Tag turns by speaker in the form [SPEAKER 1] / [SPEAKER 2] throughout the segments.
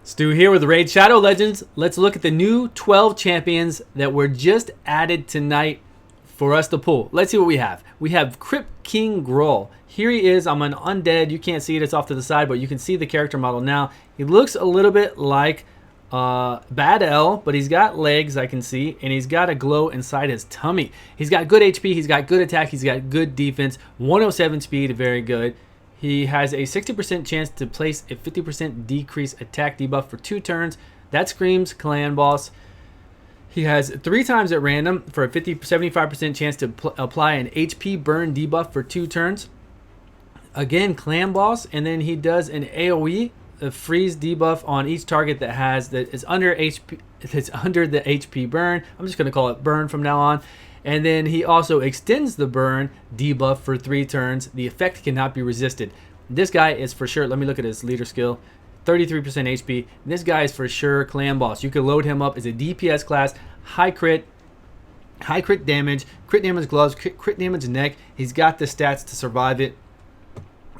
[SPEAKER 1] Stu here with Raid Shadow Legends. Let's look at the new 12 champions that were just added tonight for us to pull. Let's see what we have. We have Crypt King Groll. Here he is. I'm an undead. You can't see it. It's off to the side, but you can see the character model now. He looks a little bit like Bad L, but he's got legs, I can see, and he's got a glow inside his tummy. He's got good HP. He's got good attack. He's got good defense. 107 speed, very good. He has a 60% chance to place a 50% decrease attack debuff for 2 turns. That screams clan boss. He has 3 times at random for a 75% chance to apply an HP burn debuff for 2 turns. Again, clan boss, and then he does an AoE, a freeze debuff on each target that is under HP. It's under the HP burn. I'm just going to call it burn from now on. And then he also extends the burn debuff for 3 turns. The effect cannot be resisted. This guy is for sure, let me look at his leader skill, 33% HP. This guy is for sure clan boss. You can load him up as a DPS class, high crit damage, crit damage gloves, crit damage neck. He's got the stats to survive it.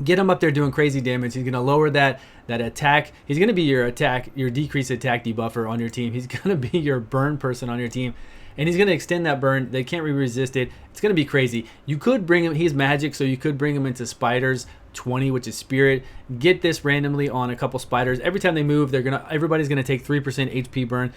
[SPEAKER 1] Get him up there doing crazy damage. He's going to lower that attack. He's going to be your decreased attack debuffer on your team. He's going to be your burn person on your team. And he's going to extend that burn. They can't be resisted. It's going to be crazy. You could bring him, he's magic, so you could bring him into spiders 20, which is spirit. Get this randomly on a couple spiders. Every time they move, everybody's going to take 3% HP burn.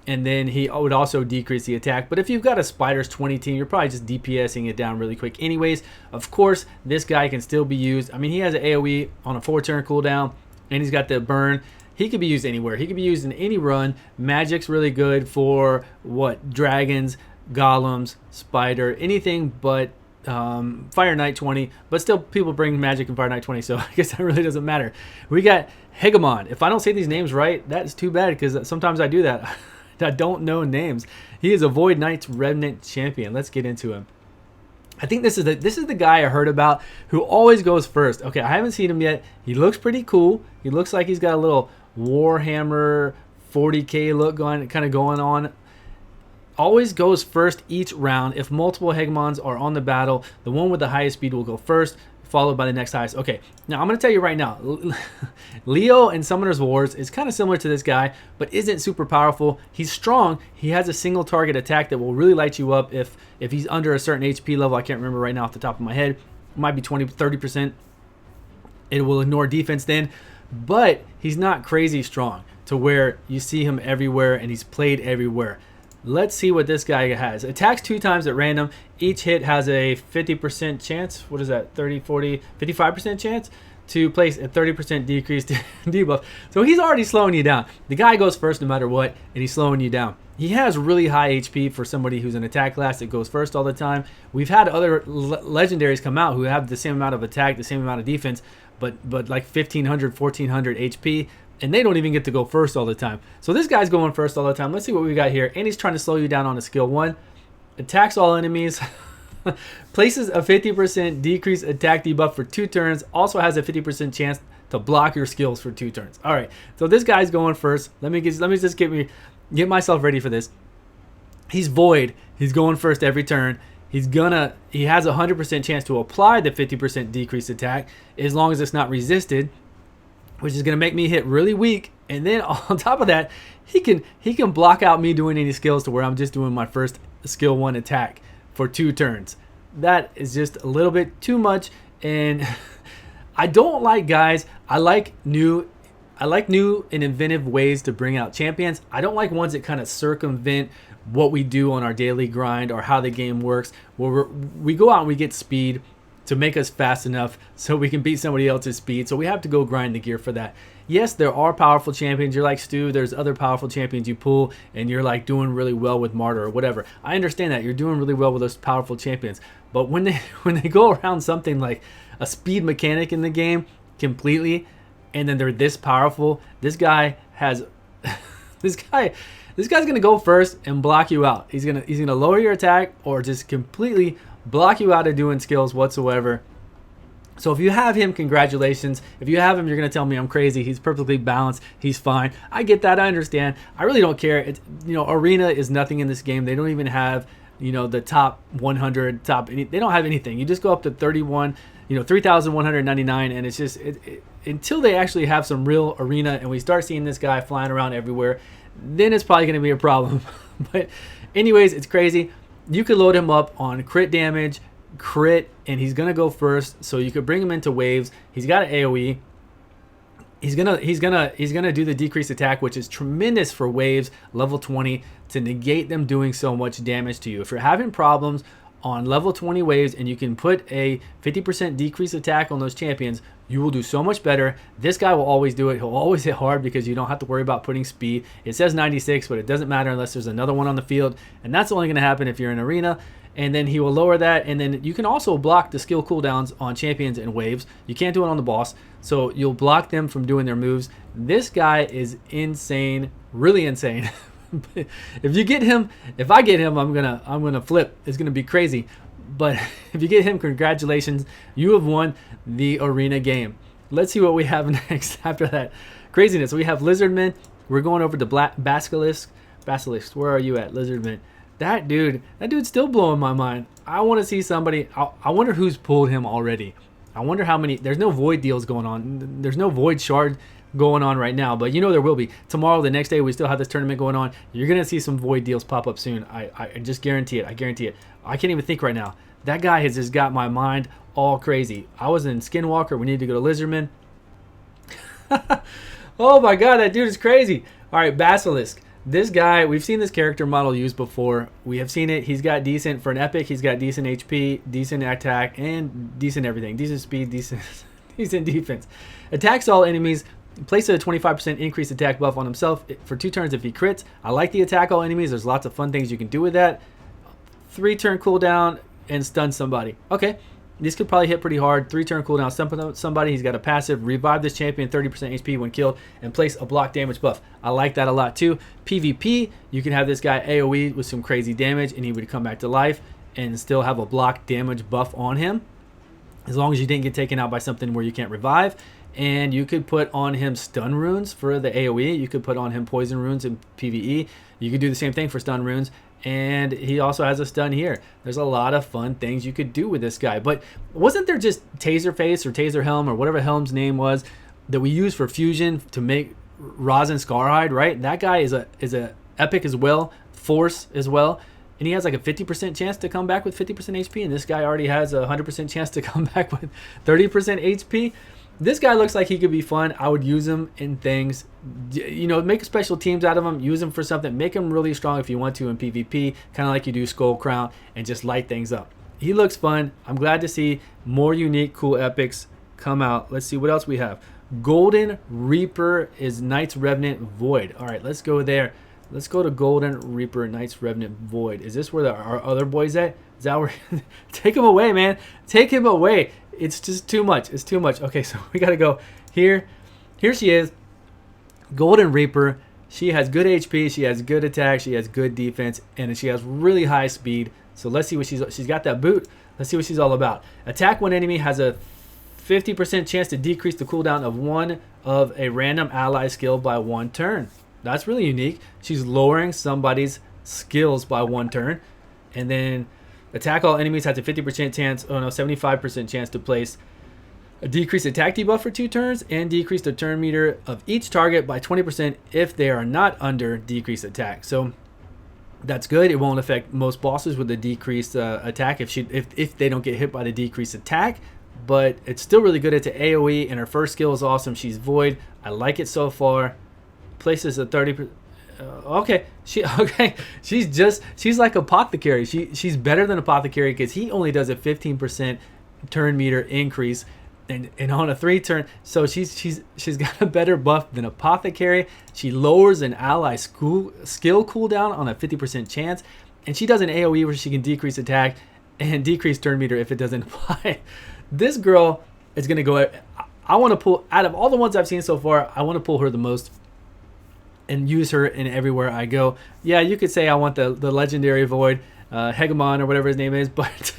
[SPEAKER 1] And then he would also decrease the attack. But if you've got a spiders 20 team, you're probably just DPSing it down really quick anyways. Of course, this guy can still be used. I mean, he has an AoE on a 4-turn cooldown, and he's got the burn. He could be used anywhere. He could be used in any run. Magic's really good for what? Dragons, golems, spider, anything but Fire Knight 20. But still, people bring magic in Fire Knight 20, so I guess that really doesn't matter. We got Hegemon. If I don't say these names right, that's too bad, because sometimes I do that. I don't know names. He is a Void Knight's Remnant champion. Let's get into him. I think this is the guy I heard about who always goes first. Okay, I haven't seen him yet. He looks pretty cool. He looks like he's got a little Warhammer 40k look kind of going on. Always goes first each round. If multiple Hegemons are on the battle, the one with the highest speed will go first, followed by the next highest. Okay, now I'm going to tell you right now, Leo in Summoner's Wars is kind of similar to this guy, but isn't super powerful. He's strong. He has a single target attack that will really light you up if he's under a certain HP level. I can't remember right now off the top of my head. It might be 20-30%. It will ignore defense then, but he's not crazy strong to where you see him everywhere and he's played everywhere. Let's see what this guy has. Attacks 2 times at random. Each hit has a 50% chance. What is that? 30, 40, 55% chance to place a 30% decreased debuff. So he's already slowing you down. The guy goes first no matter what, and he's slowing you down. He has really high HP for somebody who's an attack class that goes first all the time. We've had other legendaries come out who have the same amount of attack, the same amount of defense, but like 1500, 1400 HP. And they don't even get to go first all the time. So this guy's going first all the time. Let's see what we got here. And he's trying to slow you down on a skill 1. Attacks all enemies. Places a 50% decrease attack debuff for 2 turns. Also has a 50% chance to block your skills for 2 turns. All right. So this guy's going first. Let me just get myself ready for this. He's Void. He's going first every turn. He has a 100% chance to apply the 50% decrease attack as long as it's not resisted, which is going to make me hit really weak. And then on top of that, he can block out me doing any skills to where I'm just doing my first skill 1 attack for 2 turns. That is just a little bit too much. And I don't like guys. I like new and inventive ways to bring out champions. I don't like ones that kind of circumvent what we do on our daily grind or how the game works, where we go out and we get speed to make us fast enough so we can beat somebody else's speed. So we have to go grind the gear for that. Yes, there are powerful champions. You're like Stu, there's other powerful champions you pull and you're like doing really well with Martyr or whatever. I understand that. You're doing really well with those powerful champions. But when they go around something like a speed mechanic in the game completely, and then they're this powerful, this guy has this guy's gonna go first and block you out. He's gonna lower your attack or just completely block you out of doing skills whatsoever. So if you have him, congratulations. If you have him, you're going to tell me I'm crazy. He's perfectly balanced. He's fine. I get that. I understand. I really don't care. Arena is nothing in this game. They don't even have you know, the top 100, they don't have anything. You just go up to 31, you know, 3,199, and it's just until they actually have some real arena and we start seeing this guy flying around everywhere, then it's probably going to be a problem. But anyways, it's crazy. You could load him up on crit damage, crit, and he's going to go first, so you could bring him into waves. He's got an AoE. He's gonna do the decreased attack, which is tremendous for waves level 20 to negate them doing so much damage to you. If you're having problems on level 20 waves and you can put a 50% decreased attack on those champions, you will do so much better. This guy will always do it. He'll always hit hard because you don't have to worry about putting speed. It says 96, but it doesn't matter unless there's another one on the field, and that's only going to happen if you're in arena. And then he will lower that, and then you can also block the skill cooldowns on champions and waves. You can't do it on the boss, so you'll block them from doing their moves. This guy is insane, really insane. If you get him, if I get him, I'm gonna flip. It's gonna be crazy. But if you get him, congratulations, you have won the arena game. Let's see what we have next after that craziness. We have Lizardman. We're going over to Basilisk. Basilisk, where are you at, Lizardman? That dude's still blowing my mind. I want to see somebody. I wonder who's pulled him already. I wonder how many. There's no void deals going on. There's no void shard going on right now, but you know there will be. Tomorrow, the next day, we still have this tournament going on. You're going to see some void deals pop up soon. I just guarantee it. I guarantee it. I can't even think right now. That guy has just got my mind all crazy. I was in Skinwalker. We need to go to Lizardman. Oh my God, that dude is crazy. All right, Basilisk. This guy, we've seen this character model used before. We have seen it. He's got decent, for an epic, he's got decent HP, decent attack, and decent everything. Decent speed, decent defense. Attacks all enemies. Places a 25% increased attack buff on himself for 2 turns if he crits. I like the attack all enemies. There's lots of fun things you can do with that. 3-turn cooldown and stun somebody. Okay. This could probably hit pretty hard. 3-turn cooldown, stun somebody. He's got a passive. Revive this champion 30% HP when killed and place a block damage buff. I like that a lot too. PvP, you can have this guy AoE with some crazy damage and he would come back to life and still have a block damage buff on him, as long as you didn't get taken out by something where you can't revive. And you could put on him stun runes for the AoE. You could put on him poison runes in PvE. You could do the same thing for stun runes. And he also has a stun here. There's a lot of fun things you could do with this guy. But wasn't there just Taser Face or Taser Helm or whatever Helm's name was that we used for fusion to make Rosin Scarhide, right? That guy is a epic as well, force as well. And he has like a 50% chance to come back with 50% HP. And this guy already has a 100% chance to come back with 30% HP. This guy looks like he could be fun. I would use him in things, you know, make special teams out of him, use him for something, make him really strong if you want to in PvP, kind of like you do Skull Crown, and just light things up. He looks fun. I'm glad to see more unique, cool epics come out. Let's see what else we have. Golden Reaper is Knight's Revenant Void. All right, let's go there. Let's go to Golden Reaper Knight's Revenant Void. Is this where our other boy's at? Is that where? Take him away, man. Take him away. It's just too much. It's too much. Okay, so we got to go here. Here she is. Golden Reaper. She has good HP. She has good attack. She has good defense. And she has really high speed. So let's see what she's got that boot. Let's see what she's all about. Attack one enemy has a 50% chance to decrease the cooldown of one of a random ally skill by 1 turn. That's really unique. She's lowering somebody's skills by 1 turn. And then attack all enemies has a 50% chance, 75% chance to place a decreased attack debuff for 2 turns and decrease the turn meter of each target by 20% if they are not under decreased attack. So that's good. It won't affect most bosses with the decreased attack if they don't get hit by the decreased attack. But it's still really good. It's an AoE, and her first skill is awesome. She's Void. I like it so far. Places a 30%. Okay, she's like Apothecary. She's better than Apothecary because he only does a 15% turn meter increase, and on a 3-turn. So she's got a better buff than Apothecary. She lowers an ally skill cooldown on a 50% chance, and she does an AoE where she can decrease attack and decrease turn meter if it doesn't apply. This girl is gonna go. I want to pull out of all the ones I've seen so far. I want to pull her the most and use her in everywhere I go. Yeah, you could say I want the legendary Void, Hegemon or whatever his name is, but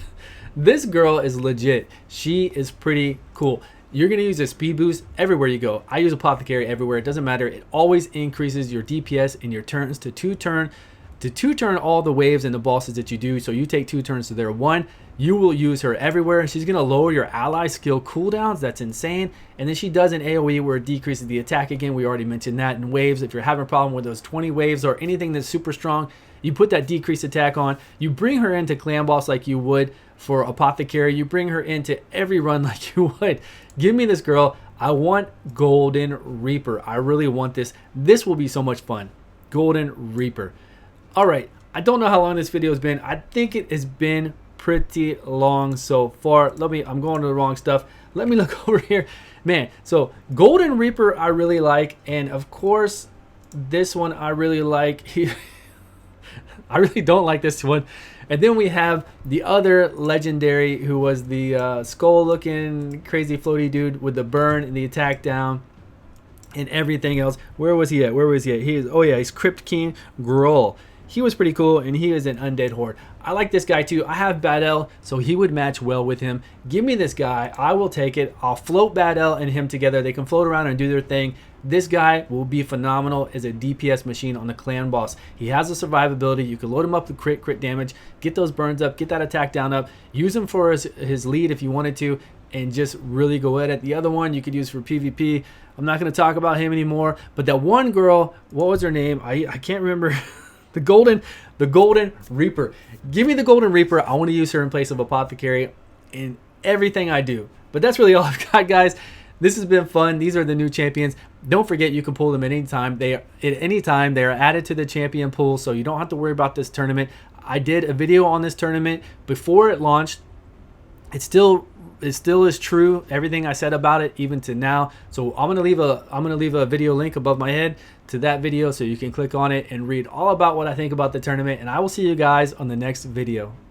[SPEAKER 1] this girl is legit. She is pretty cool. You're going to use a speed boost everywhere you go. I use Apothecary everywhere. It doesn't matter. It always increases your DPS in your turns to 2 turn to 2-turn all the waves and the bosses that you do. So you take 2 turns to their 1. You will use her everywhere. She's going to lower your ally skill cooldowns. That's insane. And then she does an AoE where it decreases the attack again. We already mentioned that. In waves, if you're having a problem with those 20 waves or anything that's super strong, you put that decreased attack on. You bring her into clan boss like you would for apothecary. You bring her into every run like you would. Give me this girl. I want Golden Reaper. I really want this. This will be so much fun. Golden Reaper. All right. I don't know how long this video has been. I think it has been pretty long so far. I'm going to the wrong stuff. Let me look over here. Man, so Golden Reaper I really like. And of course, this one I really like. I really don't like this one. And then we have the other legendary who was the skull looking crazy floaty dude with the burn and the attack down and everything else. Where was he at? He is, oh yeah, he's Crypt King Groll. He was pretty cool, and he is an undead horde. I like this guy too. I have Bad L, so he would match well with him. Give me this guy. I will take it. I'll float Bad L and him together. They can float around and do their thing. This guy will be phenomenal as a DPS machine on the clan boss. He has a survivability. You can load him up with crit damage, get those burns up, get that attack down up, use him for his lead if you wanted to, and just really go at it. The other one you could use for PvP. I'm not going to talk about him anymore, but that one girl, what was her name? I can't remember. The Golden Reaper. Give me the Golden Reaper. I want to use her in place of Apothecary in everything I do. But that's really all I've got, guys. This has been fun. These are the new champions. Don't forget you can pull them at any time. They are added to the champion pool, so you don't have to worry about this tournament. I did a video on this tournament before it launched. It still is true, everything I said about it, even to now. So I'm gonna leave a video link above my head to that video so you can click on it and read all about what I think about the tournament. And I will see you guys on the next video.